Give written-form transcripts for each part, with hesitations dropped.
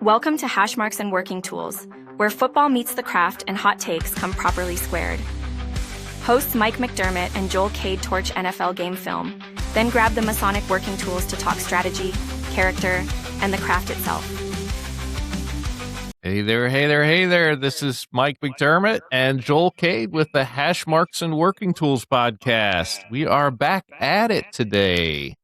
Welcome to Hashmarks and Working Tools, where football meets the craft and hot takes come properly squared. Hosts Mike McDermott and Joel Cade torch NFL game film, then grab the Masonic working tools to talk strategy, character, and the craft itself. Hey there. This is Mike McDermott and Joel Cade with the Hashmarks and Working Tools podcast. We are back at it today.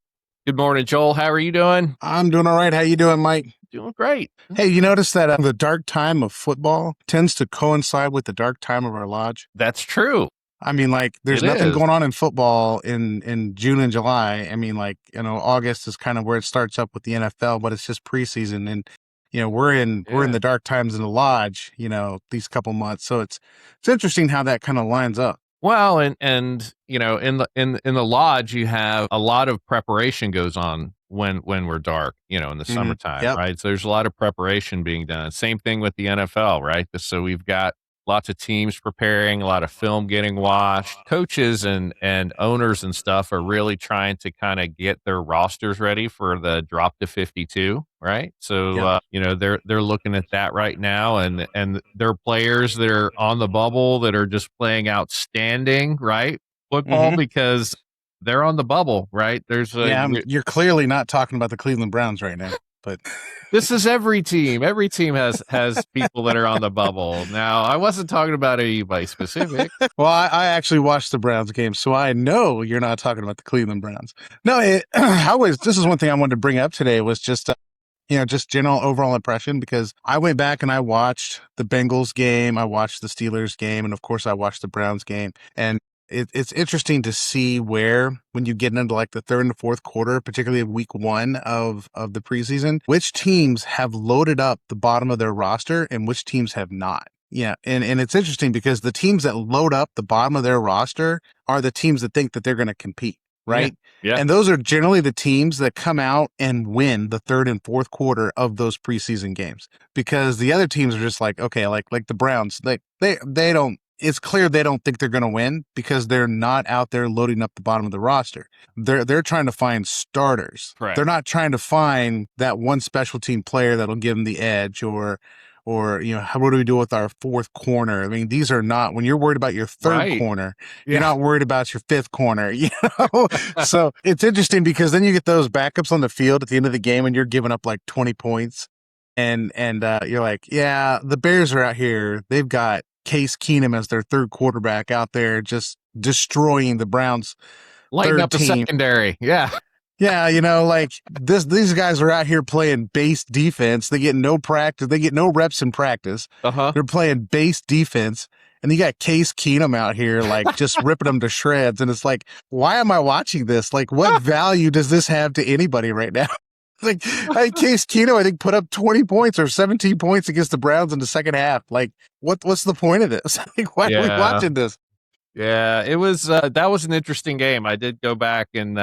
Good morning, Joel. How are you doing? I'm doing all right. How you doing, Mike? Doing great. Hey, you notice that the dark time of football tends to coincide with the dark time of our lodge? That's true. I mean, like, there's nothing going on in football in June and July. I mean, like, August is kind of where it starts up with the NFL, but it's just preseason. And, we're in the dark times in the lodge, these couple months. So it's interesting how that kind of lines up. Well, and in the lodge, you have a lot of preparation goes on when we're dark, in the summertime, Yep. right? So there's a lot of preparation being done. Same thing with the NFL, right? So we've got lots of teams preparing, a lot of film getting watched. Coaches and owners and stuff are really trying to kind of get their rosters ready for the drop to 52, right? So they're looking at that right now, and there are players that are on the bubble that are just playing outstanding, right? Football because they're on the bubble, right? You're clearly not talking about the Cleveland Browns right now, but this is every team. Every team has people that are on the bubble. Now, I wasn't talking about anybody specific. Well, I actually watched the Browns game, so I know you're not talking about the Cleveland Browns. No, this is one thing I wanted to bring up today was just general overall impression, because I went back and I watched the Bengals game, I watched the Steelers game, and of course I watched the Browns game. And it's interesting to see where, when you get into like the third and the fourth quarter, particularly week one of the preseason, which teams have loaded up the bottom of their roster and which teams have not. Yeah. And it's interesting because the teams that load up the bottom of their roster are the teams that think that they're going to compete. Right. Yeah. And those are generally the teams that come out and win the third and fourth quarter of those preseason games, because the other teams are just like, okay, like the Browns, they don't. It's clear they don't think they're going to win because they're not out there loading up the bottom of the roster. They're trying to find starters. Correct. They're not trying to find that one special team player that'll give them the edge, or what do we do with our fourth corner? I mean, these are not, when you're worried about your third corner, you're not worried about your fifth corner, So it's interesting because then you get those backups on the field at the end of the game and you're giving up like 20 points. And you're like, yeah, the Bears are out here. They've got Case Keenum as their third quarterback out there, just destroying the Browns. Lighting up the secondary. Yeah. Yeah. Like these guys are out here playing base defense. They get no practice. They get no reps in practice. They're playing base defense. And you got Case Keenum out here, like just ripping them to shreds. And it's like, why am I watching this? Like, what value does this have to anybody right now? Like, Case Keenum, I think, put up 20 points or 17 points against the Browns in the second half. Like, what's the point of this? Like, why are we watching this? Yeah, it was that was an interesting game. I did go back and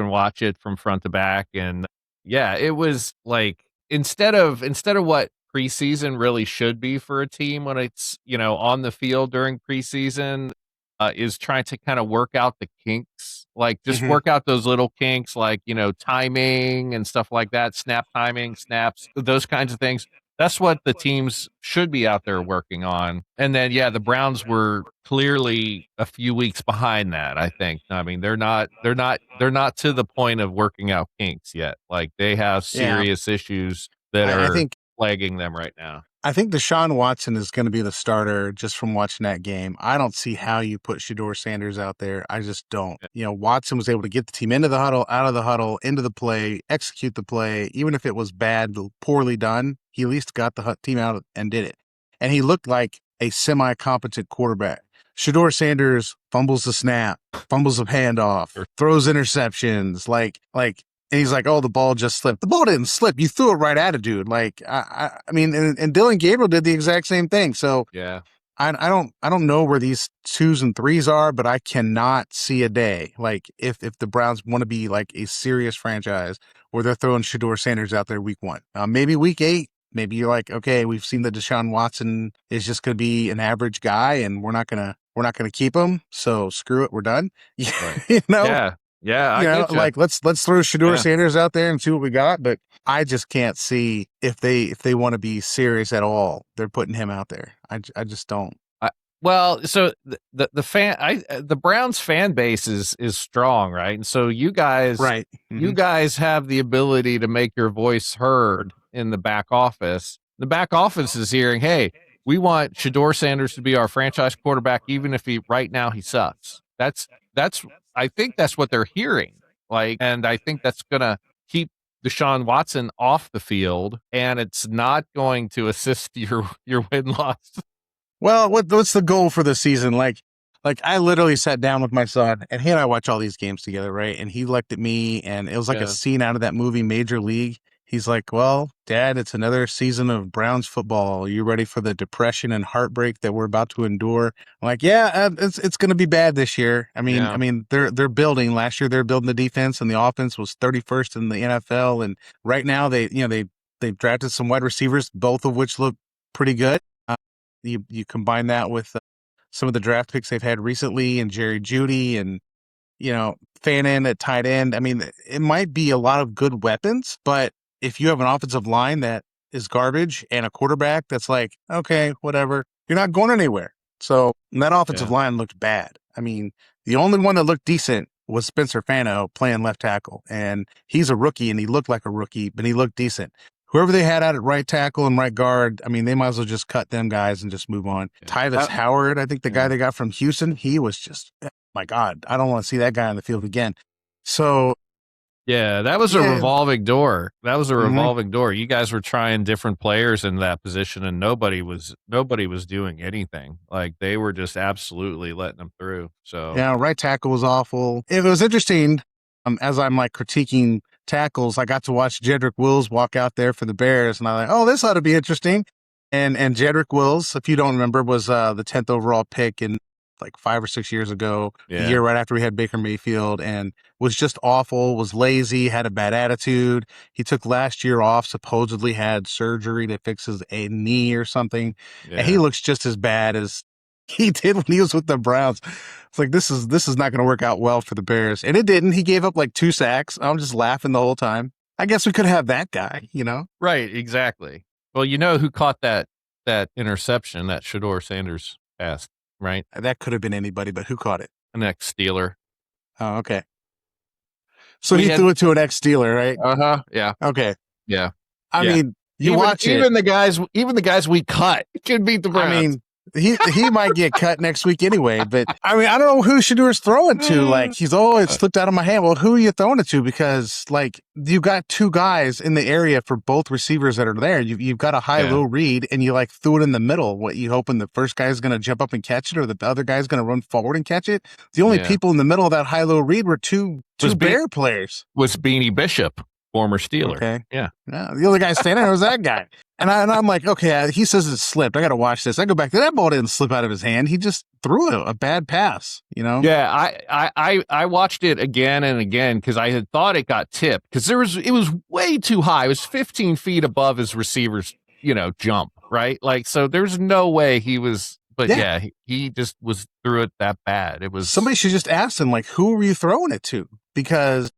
watch it from front to back, and yeah, it was like instead of what preseason really should be for a team when it's on the field during preseason. Is trying to kind of work out the kinks, like just work out those little kinks, like, timing and stuff like that, snap timing, snaps, those kinds of things. That's what the teams should be out there working on. And then, the Browns were clearly a few weeks behind that, I think. I mean, they're not to the point of working out kinks yet. Like, they have serious issues that are plaguing them right now. I think Deshaun Watson is going to be the starter just from watching that game. I don't see how you put Shedeur Sanders out there. I just don't. Watson was able to get the team into the huddle, out of the huddle, into the play, execute the play. Even if it was bad, poorly done, he at least got the team out and did it. And he looked like a semi-competent quarterback. Shedeur Sanders fumbles the snap, fumbles a handoff, throws interceptions, and he's like, oh, the ball just slipped. The ball didn't slip. You threw it right at a dude. Like, I mean, and Dylan Gabriel did the exact same thing. So yeah, I don't know where these 2s and 3s are, but I cannot see a day like if the Browns want to be like a serious franchise where they're throwing Shedeur Sanders out there week 1. Maybe week 8. Maybe you're like, okay, we've seen that Deshaun Watson is just going to be an average guy, and we're not gonna keep him. So screw it, we're done. Right. Yeah, I get you. Like let's throw Shedeur Yeah. Sanders out there and see what we got. But I just can't see if they want to be serious at all, they're putting him out there. I just don't. Well, so the Browns fan base is strong, right? And so you guys Right. you guys have the ability to make your voice heard in the back office. The back office is hearing, hey, we want Shedeur Sanders to be our franchise quarterback, even if right now he sucks. That's I think that's what they're hearing. Like, and I think that's gonna keep Deshaun Watson off the field, and it's not going to assist your win loss. Well, what's the goal for the season? Like I literally sat down with my son, and he and I watch all these games together, right? And he looked at me, and it was like a scene out of that movie Major League. He's like, "Well, Dad, it's another season of Browns football. Are you ready for the depression and heartbreak that we're about to endure?" I'm like, "Yeah, it's going to be bad this year." I mean, they're building. Last year, they're building the defense, and the offense was 31st in the NFL. And right now, they've drafted some wide receivers, both of which look pretty good. You combine that with some of the draft picks they've had recently, and Jerry Jeudy, and Fannin at tight end. I mean, it might be a lot of good weapons, but if you have an offensive line that is garbage and a quarterback that's like, okay, whatever, you're not going anywhere. So that offensive line looked bad. I mean, the only one that looked decent was Spencer Fano playing left tackle, and he's a rookie, and he looked like a rookie, but he looked decent. Whoever they had out at right tackle and right guard, I mean, they might as well just cut them guys and just move on. Yeah. Tyvis Howard, I think the guy they got from Houston, he was just, my God, I don't want to see that guy on the field again. So, yeah, that was a revolving door. That was a revolving door. You guys were trying different players in that position, and nobody was doing anything. Like, they were just absolutely letting them through. So yeah, right tackle was awful. It was interesting. As I'm like critiquing tackles, I got to watch Jedrick Wills walk out there for the Bears, and I'm like, oh, this ought to be interesting. And Jedrick Wills, if you don't remember, was the 10th overall pick in like 5 or 6 years ago, the year right after we had Baker Mayfield, and was just awful, was lazy, had a bad attitude. He took last year off, supposedly had surgery to fix his knee or something. Yeah. And he looks just as bad as he did when he was with the Browns. It's like, this is not going to work out well for the Bears. And it didn't. He gave up like 2 sacks. I'm just laughing the whole time. I guess we could have that guy, Right, exactly. Well, who caught that interception that Shedeur Sanders passed, right? That could have been anybody, but who caught it? An ex-Steeler. Oh, okay. So he threw it to an ex-Steeler, right? Uh-huh, yeah. Okay. Yeah. I mean, watch it. Even the guys we cut could beat the Browns. I mean, he might get cut next week anyway, but I mean, I don't know who Shedeur's throwing to. Like, he's it slipped out of my hand. Well, who are you throwing it to? Because like, you got 2 guys in the area for both receivers that are there. You've got a high-low read, and you like threw it in the middle. What, you hoping the first guy's going to jump up and catch it, or the other guy's going to run forward and catch it? The only people in the middle of that high-low read were two Bear players. Was Beanie Bishop, former Steeler. Okay. Yeah. The other guy standing there was that guy. And I'm like, okay, he says it slipped. I got to watch this. I go back to that ball didn't slip out of his hand. He just threw a bad pass, Yeah, I watched it again and again because I had thought it got tipped because it was way too high. It was 15 feet above his receiver's, jump, right? Like, so there's no way he was. But he just threw it that bad. It was somebody should just ask him, like, who were you throwing it to? Because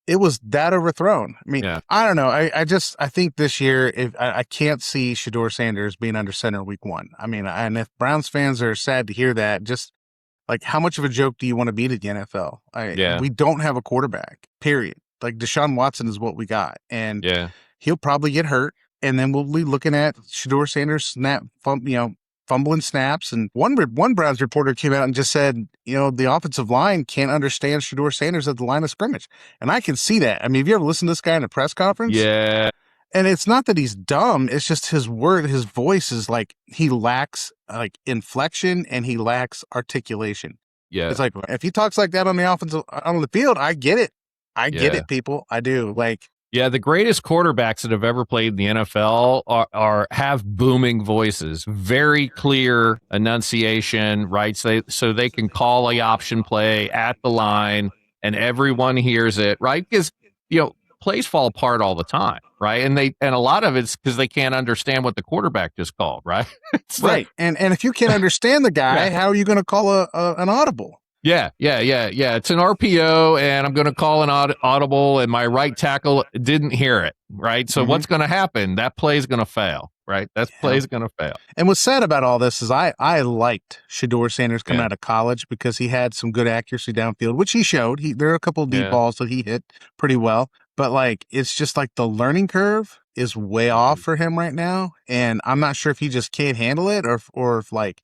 it was that overthrown. I mean, I don't know. I think this year, I can't see Shedeur Sanders being under center week 1. I mean, and if Browns fans are sad to hear that, just like, how much of a joke do you want to be to the NFL? We don't have a quarterback, period. Like, Deshaun Watson is what we got. And he'll probably get hurt. And then we'll be looking at Shedeur Sanders fumbling snaps. And one Browns reporter came out and just said, the offensive line can't understand Shedeur Sanders at the line of scrimmage. And I can see that. I mean, have you ever listened to this guy in a press conference? Yeah. And it's not that he's dumb. It's just his voice is like, he lacks like inflection and he lacks articulation. Yeah. It's like, if he talks like that on the field, I get it. I get it, people. I do. Like, yeah, the greatest quarterbacks that have ever played in the NFL have booming voices, very clear enunciation, right? So they can call a option play at the line, and everyone hears it, right? Because plays fall apart all the time, right? And a lot of it's because they can't understand what the quarterback just called, right? Right. And if you can't understand the guy, how are you going to call an audible? Yeah. It's an RPO, and I'm going to call an audible, and my right tackle didn't hear it, right? So what's going to happen? That play is going to fail, right? That play is going to fail. And what's sad about all this is I liked Shador Sanders coming out of college because he had some good accuracy downfield, which he showed. There are a couple of deep balls that he hit pretty well. But, like, it's just like the learning curve is way off for him right now. And I'm not sure if he just can't handle it or if, like,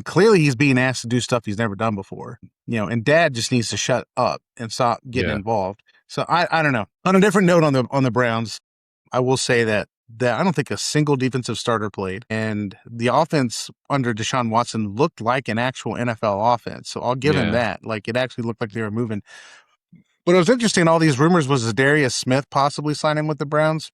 clearly he's being asked to do stuff he's never done before, and dad just needs to shut up and stop getting involved. So I don't know. On a different note on the Browns, I will say that I don't think a single defensive starter played, and the offense under Deshaun Watson looked like an actual NFL offense. So I'll give him that. Like, it actually looked like they were moving. But it was interesting. All these rumors was Zadarius Smith possibly signing with the Browns.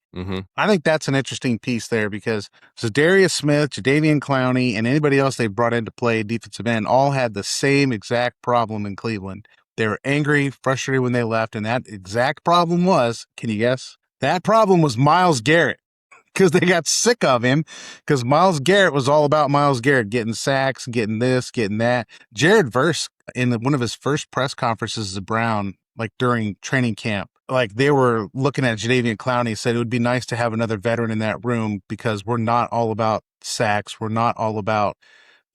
I think that's an interesting piece there because Zadarius Smith, Jadeveon Clowney, and anybody else they brought in to play defensive end all had the same exact problem in Cleveland. They were angry, frustrated when they left, and that exact problem was, can you guess? That problem was Myles Garrett. Because they got sick of him, because Myles Garrett was all about Myles Garrett getting sacks, getting this, getting that. Jared Verse, in one of his first press conferences as a Brown, like during training camp, like they were looking at Jadeveon Clowney, said it would be nice to have another veteran in that room because we're not all about sacks. We're not all about,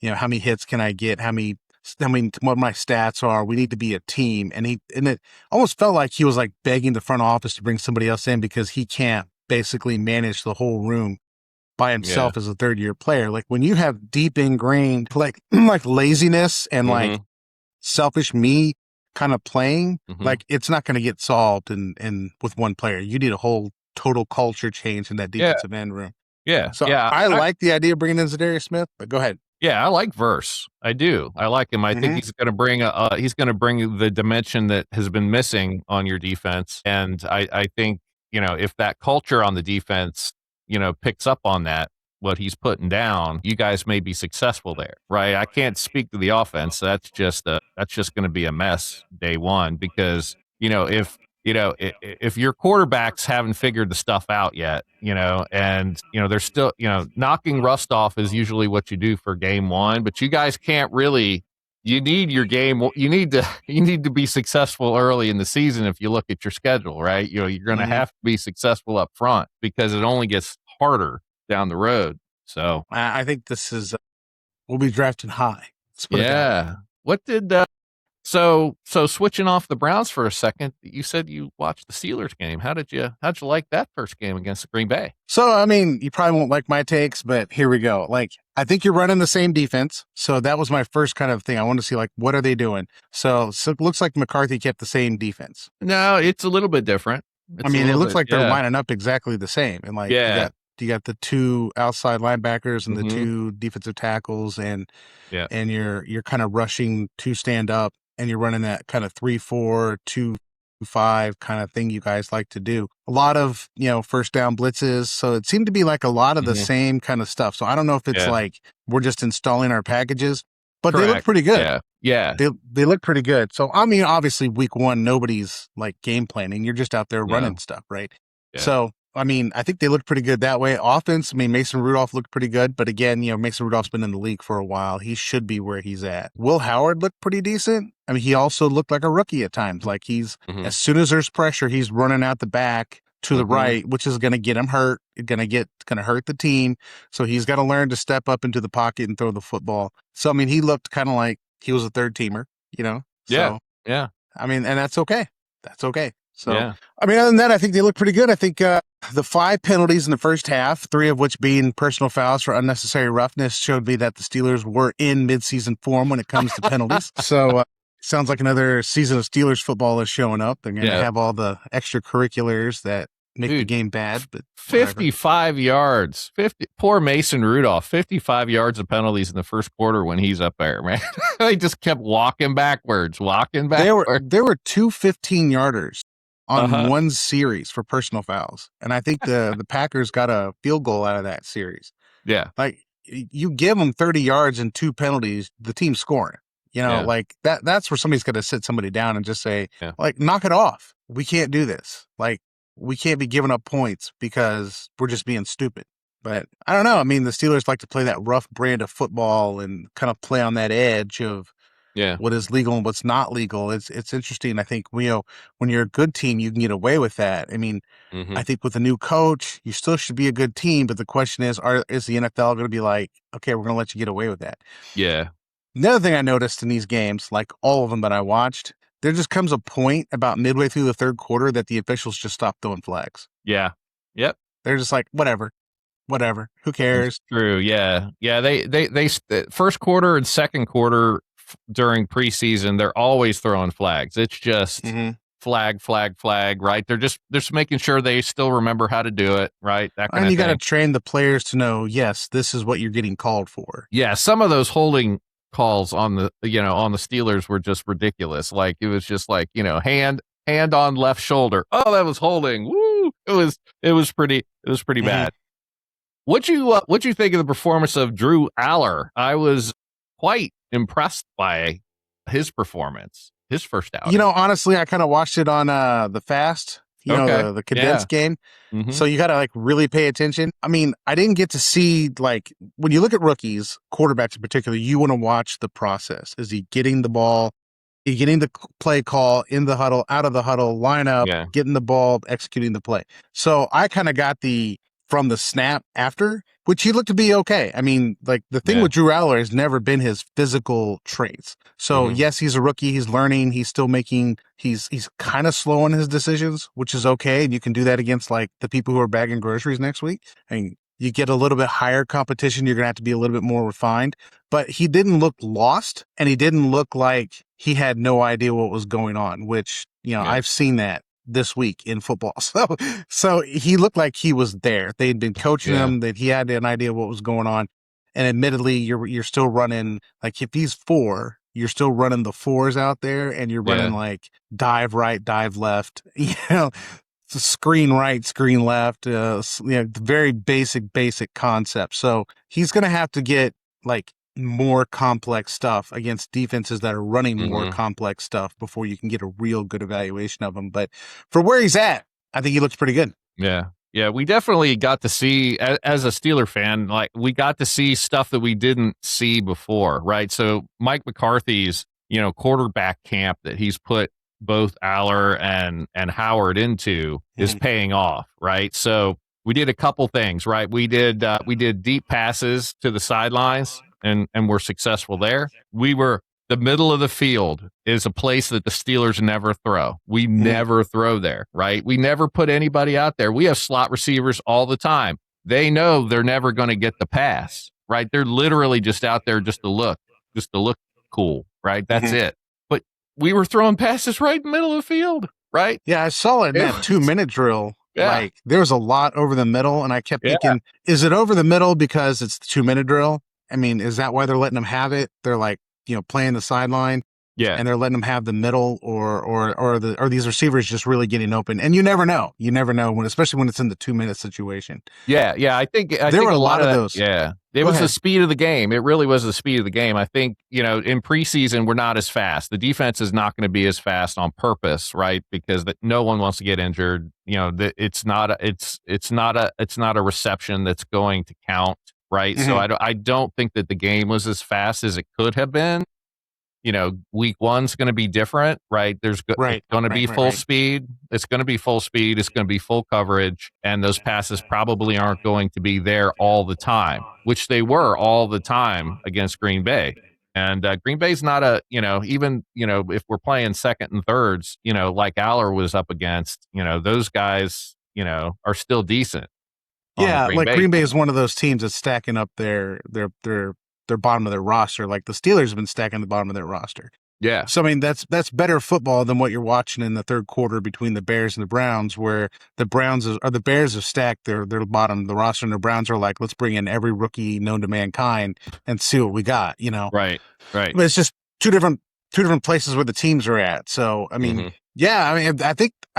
how many hits can I get, what my stats are. We need to be a team. And it almost felt like he was like begging the front office to bring somebody else in because he can't basically manage the whole room by himself as a third-year player. Like, when you have deep ingrained like laziness and like selfish me kind of playing, like, it's not going to get solved in with one player. You need a whole total culture change in that defensive end room. So I like the idea of bringing in Zadarius Smith, but go ahead. Yeah, I like Verse. I do. I like him. I think he's going to bring the dimension that has been missing on your defense, and I think, if that culture on the defense, picks up on that, what he's putting down, you guys may be successful there, right? I can't speak to the offense. That's just going to be a mess day one because, if your quarterbacks haven't figured the stuff out yet, and, they're still, knocking rust off is usually what you do for game one, but you guys can't really. You need your game. You need to be successful early in the season. If you look at your schedule, right? You're going to have to be successful up front because it only gets harder down the road. So I think this is we'll be drafted high. What did so switching off the Browns for a second? You said you watched the Steelers game. How'd you like that first game against the Green Bay? So, you probably won't like my takes, but here we go. Like, I think you're running the same defense. So that was my first kind of thing. I want to see, like, what are they doing? So it looks like McCarthy kept the same defense. No, it's a little bit different. It looks like they're lining up exactly the same. And like, you got the two outside linebackers and the two defensive tackles, and you're kind of rushing to stand up, and you're running that kind of 3-4, 2-5 kind of thing you guys like to do. A lot of, first down blitzes. So it seemed to be like a lot of the same kind of stuff. So I don't know if it's like we're just installing our packages, but they look pretty good. Yeah. They look pretty good. So, obviously week one, nobody's like game planning. You're just out there running stuff, right? Yeah. So, I think they look pretty good that way. Offense, Mason Rudolph looked pretty good. But again, Mason Rudolph's been in the league for a while. He should be where he's at. Will Howard looked pretty decent. He also looked like a rookie at times. Like, he's, as soon as there's pressure, he's running out the back to the right, which is going to get him hurt. It's going to hurt the team. So he's got to learn to step up into the pocket and throw the football. So, he looked kind of like he was a third teamer, So, and that's okay. That's okay. So, other than that, I think they look pretty good. I think the 5 penalties in the first half, 3 of which being personal fouls for unnecessary roughness, showed me that the Steelers were in midseason form when it comes to penalties. So, sounds like another season of Steelers football is showing up. They're going to have all the extracurriculars that make the game bad. But 55 yards. Poor Mason Rudolph. 55 yards of penalties in the first quarter when he's up there, man. They just kept walking backwards. There were 2 15-yarders. On one series for personal fouls. And I think the Packers got a field goal out of that series. Yeah. Like, you give them 30 yards and 2 penalties, the team's scoring. Like that's where somebody's got to sit somebody down and just say, like, knock it off. We can't do this. Like, we can't be giving up points because we're just being stupid. But I don't know. The Steelers like to play that rough brand of football and kind of play on that edge of Yeah. what is legal and what's not legal. It's interesting. I think when you're a good team, you can get away with that. I mean, I think with a new coach, you still should be a good team, but the question is the NFL going to be like, okay, we're going to let you get away with that? Yeah. Another thing I noticed in these games, like all of them that I watched, there just comes a point about midway through the third quarter that the officials just stop throwing flags. Yeah. Yep. They're just like, whatever, who cares? That's true. Yeah. Yeah. They first quarter and second quarter during preseason, they're always throwing flags. It's just flag, right? They're just making sure they still remember how to do it, right? That kind And of you got to thing. train the players to know, yes, this is what you're getting called for. Yeah. Some of those holding calls on the Steelers were just ridiculous. Like it was just like, hand on left shoulder. Oh, that was holding. Woo! It was pretty bad. What'd you think of the performance of Drew Aller? I was quite impressed by his performance, his first outing. Honestly, I kind of watched it on the fast, the condensed game. So you got to like really pay attention. I mean, I didn't get to see, like, when you look at rookies, quarterbacks in particular, you want to watch the process. Is he getting the ball? Is he getting the play call in the huddle, out of the huddle, line up, getting the ball, executing the play? So I kind of got from the snap after, which he looked to be okay. I mean, like the thing with Drew Aller has never been his physical traits. So yes, he's a rookie. He's learning. He's still he's kind of slow in his decisions, which is okay. And you can do that against like the people who are bagging groceries next week. And you get a little bit higher competition. You're going to have to be a little bit more refined, but he didn't look lost and he didn't look like he had no idea what was going on, which, I've seen that this week in football. So he looked like he was there. They'd been coaching him, that he had an idea what was going on. And admittedly, you're still running, like if he's 4, you're still running the 4s out there and you're running like dive right, dive left, screen right, screen left, very basic concept. So he's going to have to get like more complex stuff against defenses that are running more complex stuff before you can get a real good evaluation of him. But for where he's at, I think he looks pretty good. Yeah. Yeah, we definitely got to see, as a Steeler fan, like we got to see stuff that we didn't see before, right? So Mike McCarthy's, quarterback camp that he's put both Aller and Howard into is paying off, right? So we did a couple things, right? We did deep passes to the sidelines and we're successful there. The middle of the field is a place that the Steelers never throw. We never throw there, right? We never put anybody out there. We have slot receivers all the time. They know they're never going to get the pass, right? They're literally just out there just to look cool, right? That's it. But we were throwing passes right in the middle of the field, right? Yeah, I saw it in that 2-minute drill. Yeah. Like there was a lot over the middle, and I kept thinking, is it over the middle because it's the 2-minute drill? I mean, is that why they're letting them have it? They're like, playing the sideline, and they're letting them have the middle, or these receivers just really getting open. And you never know especially when it's in the 2-minute situation. Yeah. I think there were a lot of those. Yeah, it was the speed of the game. It really was the speed of the game. I think in preseason we're not as fast. The defense is not going to be as fast on purpose, right? Because no one wants to get injured. It's not a reception that's going to count. Right. So I don't think that the game was as fast as it could have been. Week 1's going to be different, right? It's going to be full speed. It's going to be full speed. It's going to be full coverage. And those passes probably aren't going to be there all the time, which they were all the time against Green Bay. And Green Bay's not even if we're playing second and thirds, like Aller was up against, those guys, are still decent. Yeah, Green Bay is one of those teams that's stacking up their bottom of their roster. Like the Steelers have been stacking the bottom of their roster. Yeah. So I mean that's better football than what you're watching in the third quarter between the Bears and the Browns, where the Bears have stacked their bottom of the roster, and the Browns are like, let's bring in every rookie known to mankind and see what we got. Right. But it's just two different places where the teams are at. So I mean, I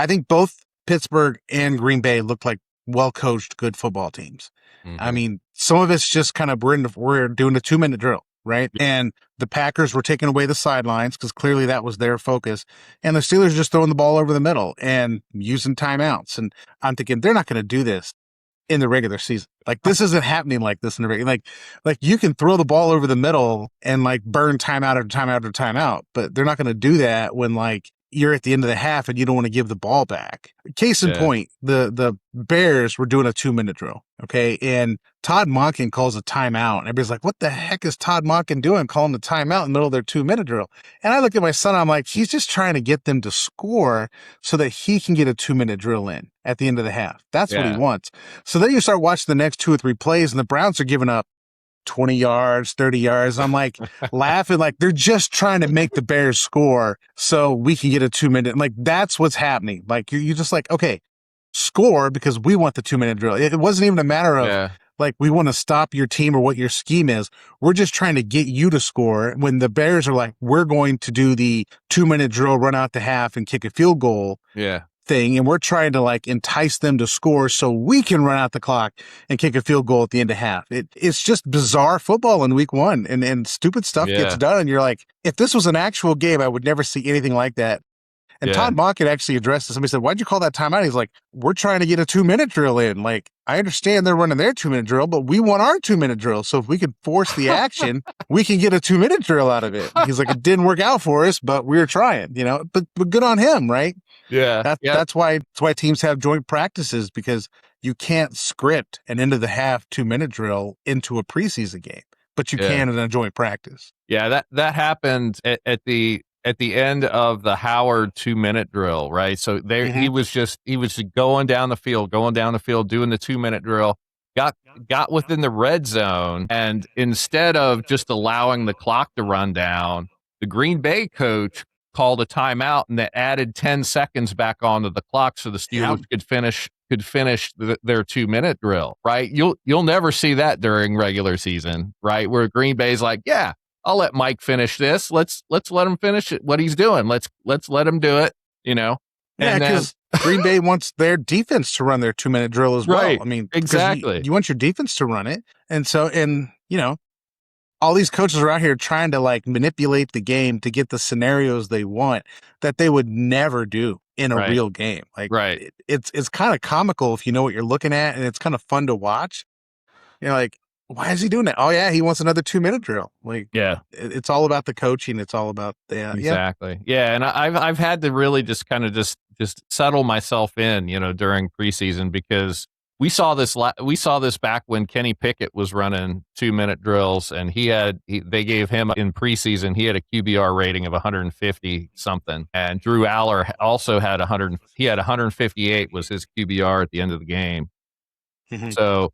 think both Pittsburgh and Green Bay looked like well-coached, good football teams. I mean, some of it's just kind of we're doing a 2-minute drill, right? And the Packers were taking away the sidelines because clearly that was their focus. And the Steelers just throwing the ball over the middle and using timeouts. And I'm thinking they're not going to do this in the regular season. Like this isn't happening like this in the regular. Like you can throw the ball over the middle and like burn timeout after timeout after timeout, but they're not going to do that when like you're at the end of the half and you don't want to give the ball back. Case in point, the Bears were doing a 2-minute drill. Okay. And Todd Monken calls a timeout. And everybody's like, what the heck is Todd Monken doing calling the timeout in the middle of their 2-minute drill? And I look at my son, I'm like, he's just trying to get them to score so that he can get a 2-minute drill in at the end of the half. That's what he wants. So then you start watching the next 2 or 3 plays and the Browns are giving up 20 yards, 30 yards. I'm like laughing, like they're just trying to make the Bears score so we can get a 2-minute. Like that's what's happening. Like you're just like, okay, score because we want the 2-minute drill. It wasn't even a matter of like, we want to stop your team or what your scheme is. We're just trying to get you to score when the Bears are like, we're going to do the 2-minute drill, run out the half and kick a field goal. Thing, and we're trying to like entice them to score so we can run out the clock and kick a field goal at the end of half. It's just bizarre football in week 1 and stupid stuff gets done. And you're like, if this was an actual game, I would never see anything like that. And Todd Monken actually addressed this. Somebody said, why'd you call that timeout? He's like, we're trying to get a 2-minute drill in. Like, I understand they're running their 2-minute drill, but we want our 2-minute drill. So if we could force the action, we can get a 2-minute drill out of it. He's like, it didn't work out for us, but we were trying, you know, but good on him, right? That's why teams have joint practices, because you can't script an end of the half 2-minute drill into a preseason game, but you can in a joint practice. Yeah, that happened at the end of the Howard 2-minute drill, right? So there he was just going down the field, doing the 2-minute drill, got within the red zone, and instead of just allowing the clock to run down, the Green Bay coach called a timeout and that added 10 seconds back onto the clock so the Steelers could finish their 2-minute drill, right? You'll never see that during regular season, right? Where Green Bay's like, yeah, I'll let Mike finish this. Let's let him finish it. What he's doing. Let's let him do it, you know? Yeah, because Green Bay wants their defense to run their 2-minute drill as well. I mean, exactly. You want your defense to run it. And so, you know, all these coaches are out here trying to like manipulate the game to get the scenarios they want that they would never do in a real game. Like, it's kind of comical if you know what you're looking at, and it's kind of fun to watch. You're like, why is he doing that? Oh yeah, he wants another 2-minute drill. Like, it's all about the coaching. It's all about the exactly. Yeah, and I've had to really just kind of just settle myself in, you know, during preseason, because we saw this back when Kenny Pickett was running 2-minute drills, and they gave him in preseason, he had a QBR rating of 150 something, and Drew Aller also had 158 was his QBR at the end of the game. So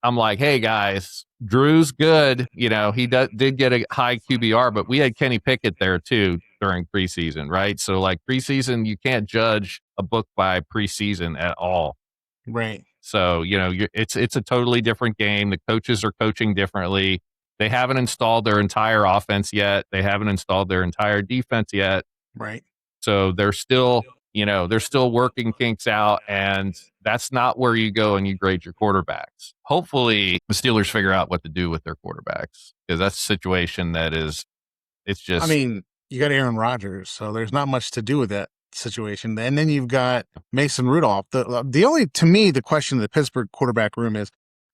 I'm like, hey guys, Drew's good. You know, he did get a high QBR, but we had Kenny Pickett there too during preseason, right? So like preseason, you can't judge a book by preseason at all. Right. So, you know, it's a totally different game. The coaches are coaching differently. They haven't installed their entire offense yet. They haven't installed their entire defense yet. Right. So they're still working kinks out, and that's not where you go and you grade your quarterbacks. Hopefully the Steelers figure out what to do with their quarterbacks, because that's a situation it's just. I mean, you got Aaron Rodgers, so there's not much to do with that situation. And then you've got Mason Rudolph. The only, to me, the question of the Pittsburgh quarterback room is,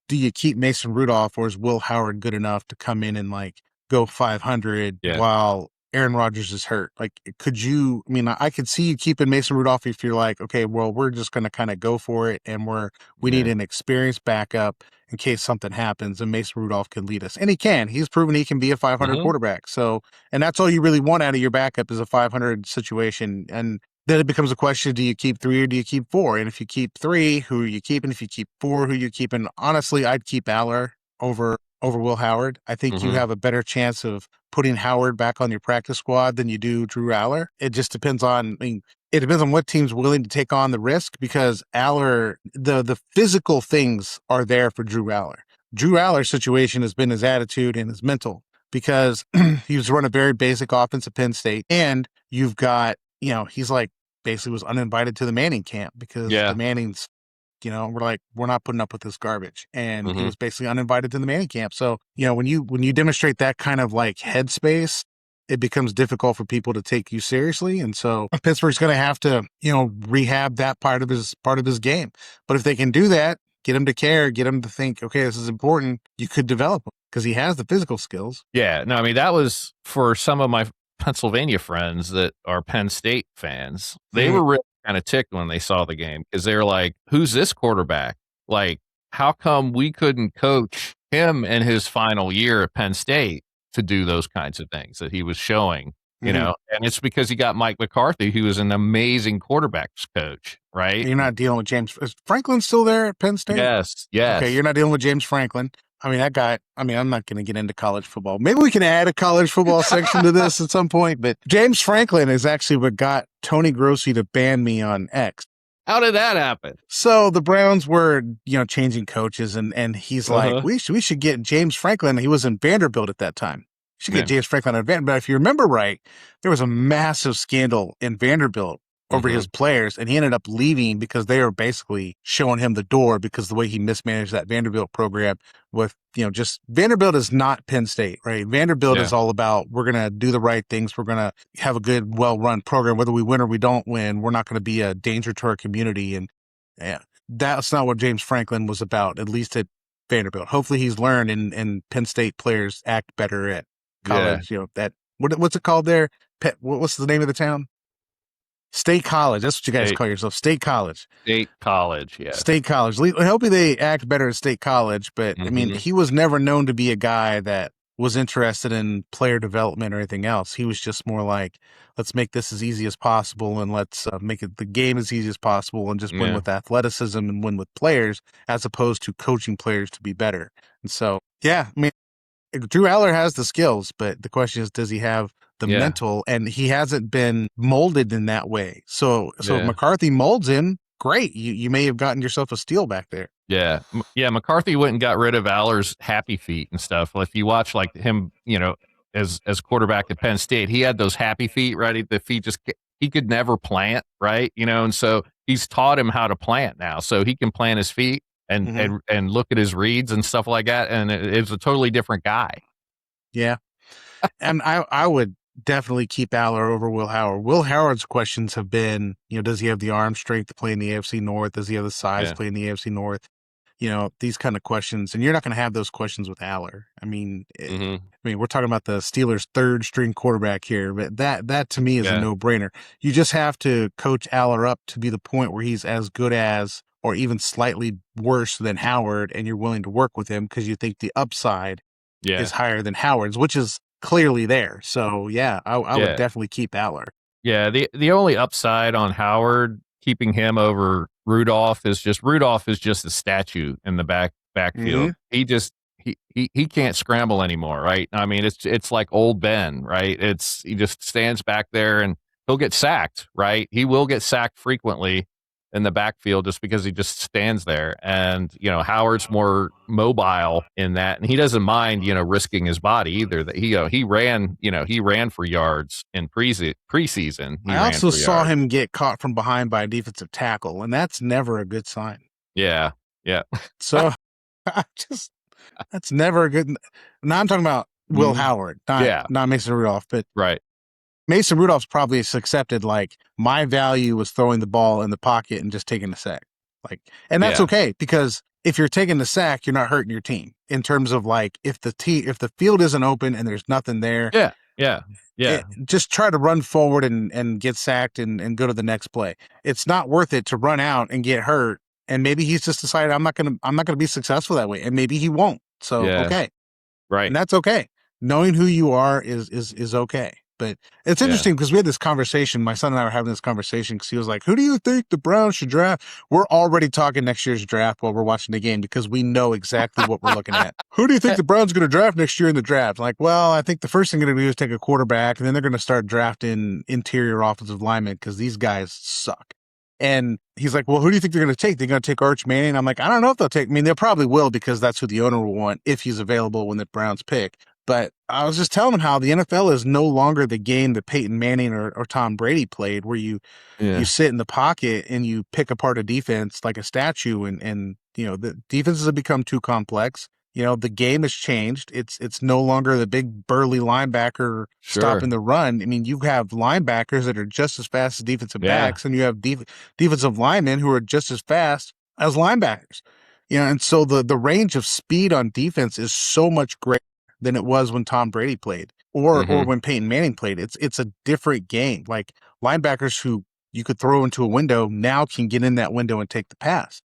do you keep Mason Rudolph, or is Will Howard good enough to come in and like go 500 while Aaron Rodgers is hurt? Like, I could see you keeping Mason Rudolph if you're like, okay, well, we're just going to kind of go for it, and we need an experienced backup in case something happens, and Mason Rudolph can lead us. And he can. He's proven he can be a 500 quarterback. So, and that's all you really want out of your backup is a 500 situation. And then it becomes a question, do you keep 3 or do you keep 4? And if you keep 3, who are you keeping? If you keep 4, who are you keeping? Honestly, I'd keep Aller over Will Howard. I think you have a better chance of putting Howard back on your practice squad than you do Drew Aller. It just depends on, it depends on what team's willing to take on the risk, because Aller, the physical things are there for Drew Aller. Drew Aller's situation has been his attitude and his mental, because he was running a very basic offense at Penn State, and you've got, you know, he's like basically was uninvited to the Manning camp because the Mannings, you know, we're not putting up with this garbage. And he was basically uninvited to the Manning camp. So, you know, when you demonstrate that kind of like headspace, it becomes difficult for people to take you seriously. And so Pittsburgh's going to have to, you know, rehab that part of his game. But if they can do that, get him to care, get him to think, okay, this is important. You could develop him because he has the physical skills. Yeah, no, I mean, that was for some of my Pennsylvania friends that are Penn State fans. They were really kind of ticked when they saw the game because they were like, who's this quarterback? Like, how come we couldn't coach him in his final year at Penn State to do those kinds of things that he was showing, you know? And it's because he got Mike McCarthy, who was an amazing quarterbacks coach, right? You're not dealing with James. Is Franklin still there at Penn State? Yes. Okay, you're not dealing with James Franklin. I mean, that guy, I'm not going to get into college football. Maybe we can add a college football section to this at some point, but James Franklin is actually what got Tony Grossi to ban me on X. How did that happen? So the Browns were, changing coaches, and he's like, we should get James Franklin. He was in Vanderbilt at that time. We should get James Franklin at Vanderbilt. But if you remember right, there was a massive scandal in Vanderbilt over his players, and he ended up leaving because they were basically showing him the door because the way he mismanaged that Vanderbilt program with, just Vanderbilt is not Penn State, right? Vanderbilt is all about, we're going to do the right things. We're going to have a good, well-run program. Whether we win or we don't win, we're not going to be a danger to our community. And that's not what James Franklin was about, at least at Vanderbilt. Hopefully he's learned and Penn State players act better at college. What's it called there? What's the name of the town? State College. That's what you guys call yourself. State College. State College, yeah. State College. Hopefully they act better at State College, but I mean, he was never known to be a guy that was interested in player development or anything else. He was just more like, let's make this as easy as possible and let's make it the game as easy as possible and just win with athleticism and win with players as opposed to coaching players to be better. And so, I mean, Drew Aller has the skills, but the question is, does he have the mental? And he hasn't been molded in that way. So if McCarthy molds him, great. You may have gotten yourself a steal back there. Yeah. McCarthy went and got rid of Aller's happy feet and stuff. If you watch like him, as quarterback at Penn State, he had those happy feet, right? The feet he could never plant, right? And so he's taught him how to plant now. So he can plant his feet and look at his reads and stuff like that. And it's a totally different guy. Yeah. And I would definitely keep Aller over Will Howard. Will Howard's questions have been, does he have the arm strength to play in the AFC North? Does he have the size to play in the AFC North? These kind of questions. And you're not going to have those questions with Aller. I mean, we're talking about the Steelers' third string quarterback here, but that to me is a no-brainer. You just have to coach Aller up to be the point where he's as good as or even slightly worse than Howard, and you're willing to work with him because you think the upside is higher than Howard's, which is clearly there. So, I would definitely keep Aller. Yeah, the only upside on Howard, keeping him over Rudolph is just a statue in the backfield. He just he can't scramble anymore, right? I mean, it's like old Ben, right? He just stands back there and he'll get sacked, right? He will get sacked frequently in the backfield just because he just stands there. And, Howard's more mobile in that. And he doesn't mind, risking his body either. That he ran for yards in preseason. I also saw him get caught from behind by a defensive tackle, and that's never a good sign. Yeah. Yeah. So that's never a good. Now I'm talking about Will Howard, not Mason Rudolph, but right. Mason Rudolph's probably accepted, like, my value was throwing the ball in the pocket and just taking the sack. Like, and that's okay, because if you're taking the sack, you're not hurting your team in terms of, like, if the field isn't open and there's nothing there. Just try to run forward and get sacked and go to the next play. It's not worth it to run out and get hurt. And maybe he's just decided I'm not gonna be successful that way. And maybe he won't. So okay. Right. And that's okay. Knowing who you are is okay. But it's interesting because we had this conversation. My son and I were having this conversation because he was like, who do you think the Browns should draft? We're already talking next year's draft while we're watching the game because we know exactly what we're looking at. Who do you think the Browns are going to draft next year in the draft? Like, well, I think the first thing they're going to do is take a quarterback, and then they're going to start drafting interior offensive linemen because these guys suck. And he's like, well, who do you think they're going to take? They're going to take Arch Manning? I'm like, I don't know if they'll take. I mean, they probably will because that's who the owner will want if he's available when the Browns pick. But I was just telling him how the NFL is no longer the game that Peyton Manning or Tom Brady played, where you sit in the pocket and you pick apart a defense like a statue, and the defenses have become too complex. The game has changed. It's no longer the big burly linebacker stopping the run. I mean, you have linebackers that are just as fast as defensive backs, and you have defensive linemen who are just as fast as linebackers. And so the range of speed on defense is so much greater than it was when Tom Brady played or when Peyton Manning played. It's a different game. Like linebackers who you could throw into a window now can get in that window and take the pass.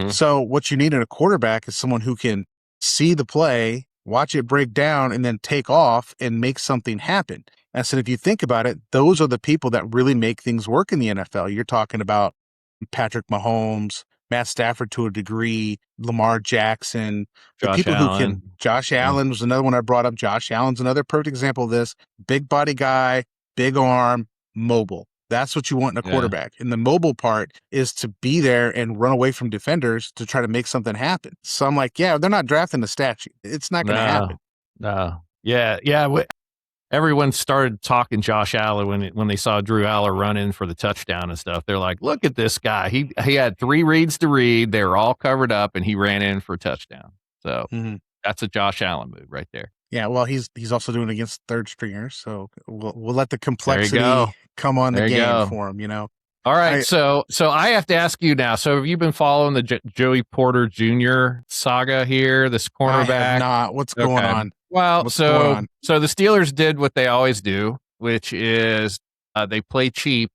So what you need in a quarterback is someone who can see the play, watch it break down, and then take off and make something happen. I said, if you think about it, those are the people that really make things work in the NFL. You're talking about Patrick Mahomes, Matt Stafford to a degree, Lamar Jackson, the Josh people who can. Allen. Josh Allen was another one I brought up. Josh Allen's another perfect example of this. Big body guy, big arm, mobile. That's what you want in a quarterback. And the mobile part is to be there and run away from defenders to try to make something happen. So I'm like, yeah, they're not drafting a statue. It's not going to happen. No. Yeah. Everyone started talking Josh Allen when they saw Drew Aller run in for the touchdown and stuff. They're like, look at this guy. He had 3 reads to read. They were all covered up, and he ran in for a touchdown. So that's a Josh Allen move right there. Yeah, well, he's also doing it against third stringers, so we'll let the complexity come on the game for him. All right, so I have to ask you now. So have you been following the Joey Porter Jr. saga here? This cornerback? I have not. What's going on? Well, so the Steelers did what they always do, which is they play cheap.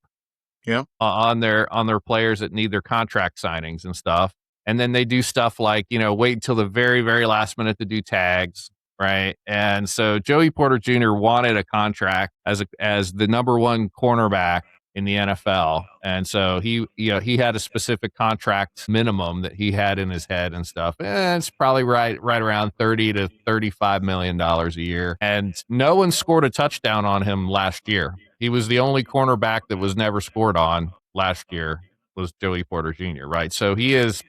On their players that need their contract signings and stuff. And then they do stuff like, wait until the very, very last minute to do tags, right? And so Joey Porter Jr. wanted a contract as the number 1 cornerback in the NFL. And so he had a specific contract minimum that he had in his head and stuff. And it's probably right around $30 to $35 million a year. And no one scored a touchdown on him last year. He was the only cornerback that was never scored on last year was Joey Porter Jr., right? So he is,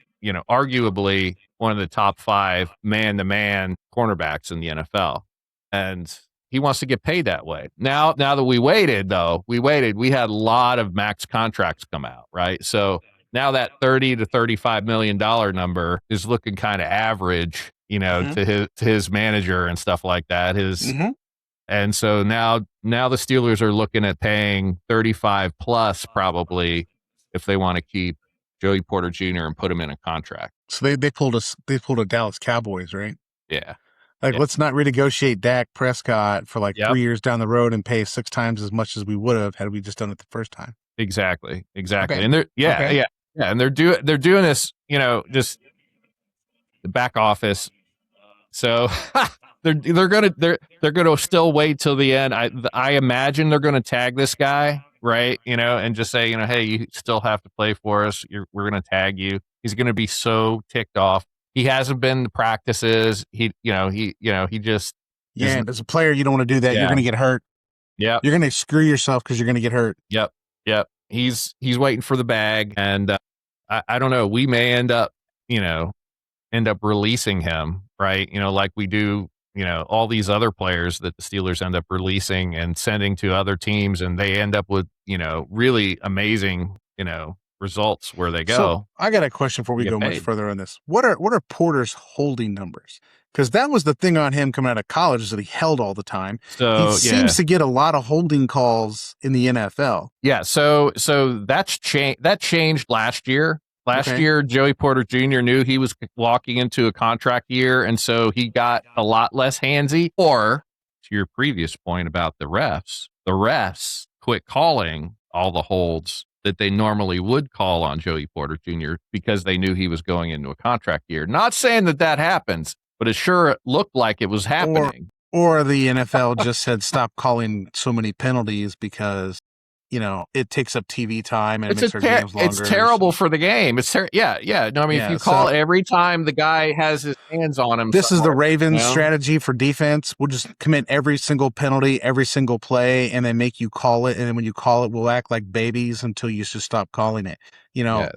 arguably one of the top 5 man-to-man cornerbacks in the NFL. And he wants to get paid that way. Now that we waited, we had a lot of max contracts come out, right? So now that $30 to $35 million number is looking kind of average, to his manager and stuff like that. And so now the Steelers are looking at paying 35 plus probably if they want to keep Joey Porter Jr. and put him in a contract. So they pulled a Dallas Cowboys, right? Yeah. Let's not renegotiate Dak Prescott for 3 years down the road and pay 6 times as much as we would have had we just done it the first time. Exactly. Okay. And and they're doing this, just the back office. So they're gonna still wait till the end. I imagine they're gonna tag this guy, right? And just say, hey, you still have to play for us. We're gonna tag you. He's gonna be so ticked off. He hasn't been to practices. He just as a player, you don't want to do that. You're gonna get hurt. Yeah, you're gonna screw yourself because you're gonna get hurt. Yep. He's waiting for the bag, and I don't know. We may end up releasing him, right? Like we do, all these other players that the Steelers end up releasing and sending to other teams, and they end up with, really amazing, results where they go. So I got a question before we go much further on this. What are Porter's holding numbers? Because that was the thing on him coming out of college is that he held all the time. So he seems to get a lot of holding calls in the NFL. Yeah. So that's that changed last year. Last year, Joey Porter Jr. knew he was walking into a contract year, and so he got a lot less handsy. Or, to your previous point about the refs quit calling all the holds that they normally would call on Joey Porter Jr. because they knew he was going into a contract year. Not saying that happens, but it sure looked like it was happening. Or the NFL just said stop calling so many penalties because it takes up TV time and it makes our games longer. It's terrible for the game. It's No, if you call every time the guy has his hands on him. This is the Ravens' strategy for defense. We'll just commit every single penalty, every single play, and then make you call it. And then when you call it, we'll act like babies until you just stop calling it.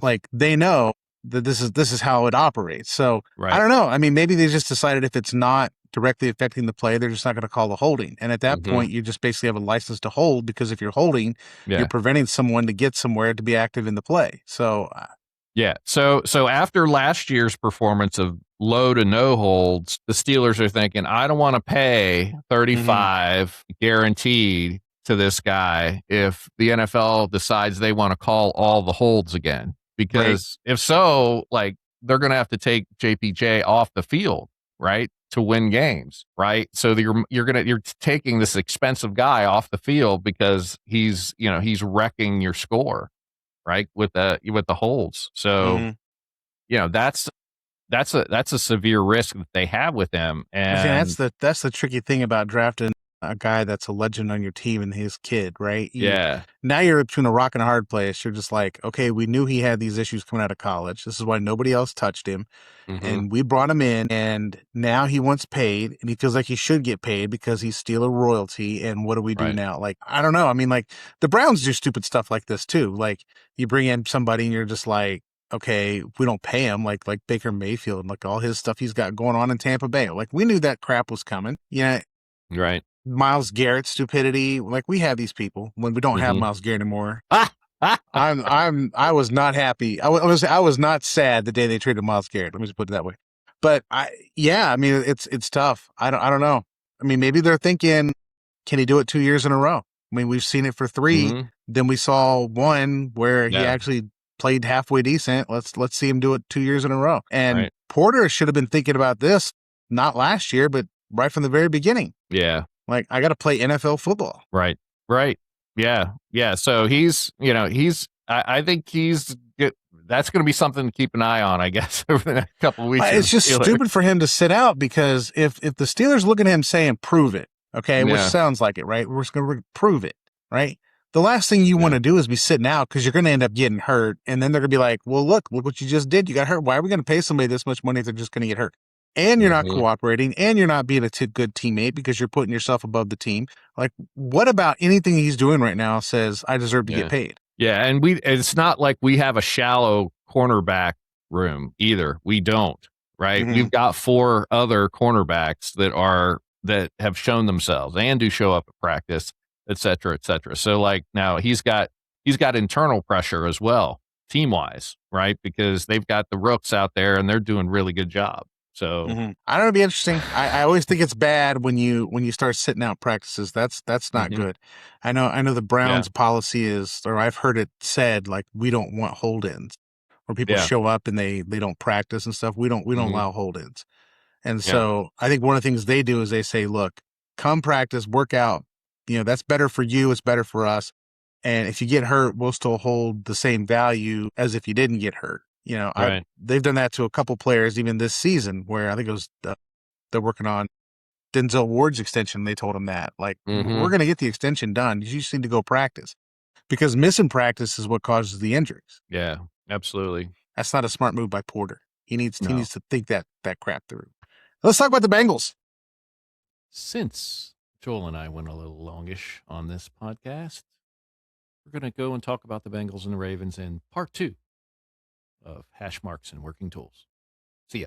Like they know that this is how it operates. So I don't know. I mean, maybe they just decided if it's not directly affecting the play, they're just not going to call the holding. And at that point, you just basically have a license to hold because if you're holding, you're preventing someone to get somewhere to be active in the play. So, So after last year's performance of low to no holds, the Steelers are thinking, I don't want to pay 35 guaranteed to this guy if the NFL decides they want to call all the holds again. Because if so, they're going to have to take JPJ off the field, right, to win games, right? So you're taking this expensive guy off the field because he's wrecking your score, right, with the holds. So Mm-hmm. That's a severe risk that they have with him. And That's the tricky thing about drafting a guy that's a legend on your team and his kid, right? Now you're between a rock and a hard place. You're just like, okay, we knew he had these issues coming out of college. This is why nobody else touched him. mm-hmm. And we brought him in, and now he wants paid, and he feels like he should get paid because he's still a royalty. And what do we do now? Like, I don't know. I mean, like, the Browns do stupid stuff like this too. Like, you bring in somebody and you're just like, okay, we don't pay him, like Baker Mayfield and like all his stuff he's got going on in Tampa Bay. Like, we knew that crap was coming. Yeah. Right. Myles Garrett stupidity. Like, we have these people when we don't have Myles Garrett anymore. I was not happy. I was not sad the day they traded Myles Garrett. Let me just put it that way. But I mean, it's tough. I don't know. I mean, maybe they're thinking, can he do it 2 years in a row? I mean, we've seen it for 3. Mm-hmm. Then we saw one where he actually played halfway decent. Let's see him do it 2 years in a row. And Porter should have been thinking about this not last year, but right from the very beginning. Yeah. Like, I got to play NFL football. Right. Yeah. So I think that's going to be something to keep an eye on, I guess, over the next couple of weeks. It's just stupid for him to sit out, because if the Steelers look at him saying, prove it, okay, which sounds like it, right? We're just going to prove it, right? The last thing you want to do is be sitting out, because you're going to end up getting hurt. And then they're going to be like, well, look what you just did. You got hurt. Why are we going to pay somebody this much money if they're just going to get hurt? And you're not cooperating, and you're not being a good teammate because you're putting yourself above the team. Like, what about anything he's doing right now says I deserve to get paid? Yeah, and it's not like we have a shallow cornerback room either. We don't, right? We've got 4 other cornerbacks that have shown themselves and do show up at practice, et cetera, et cetera. So, like, now he's got internal pressure as well, team-wise, right? Because they've got the rooks out there, and they're doing a really good job. So I don't know, it'd be interesting. I always think it's bad when you start sitting out practices. That's not good. I know the Browns policy is, or I've heard it said, like, we don't want hold-ins, where people show up and they don't practice and stuff. We don't allow hold-ins. And so I think one of the things they do is they say, look, come practice, work out. That's better for you. It's better for us. And if you get hurt, we'll still hold the same value as if you didn't get hurt. They've done that to a couple players even this season, where I think it was they're working on Denzel Ward's extension. They told him that, like, we're going to get the extension done. You just need to go practice, because missing practice is what causes the injuries. Yeah, absolutely. That's not a smart move by Porter. He needs to think that crap through. Let's talk about the Bengals. Since Joel and I went a little longish on this podcast, we're going to go and talk about the Bengals and the Ravens in part 2 of Hash Marks and Working Tools. See ya.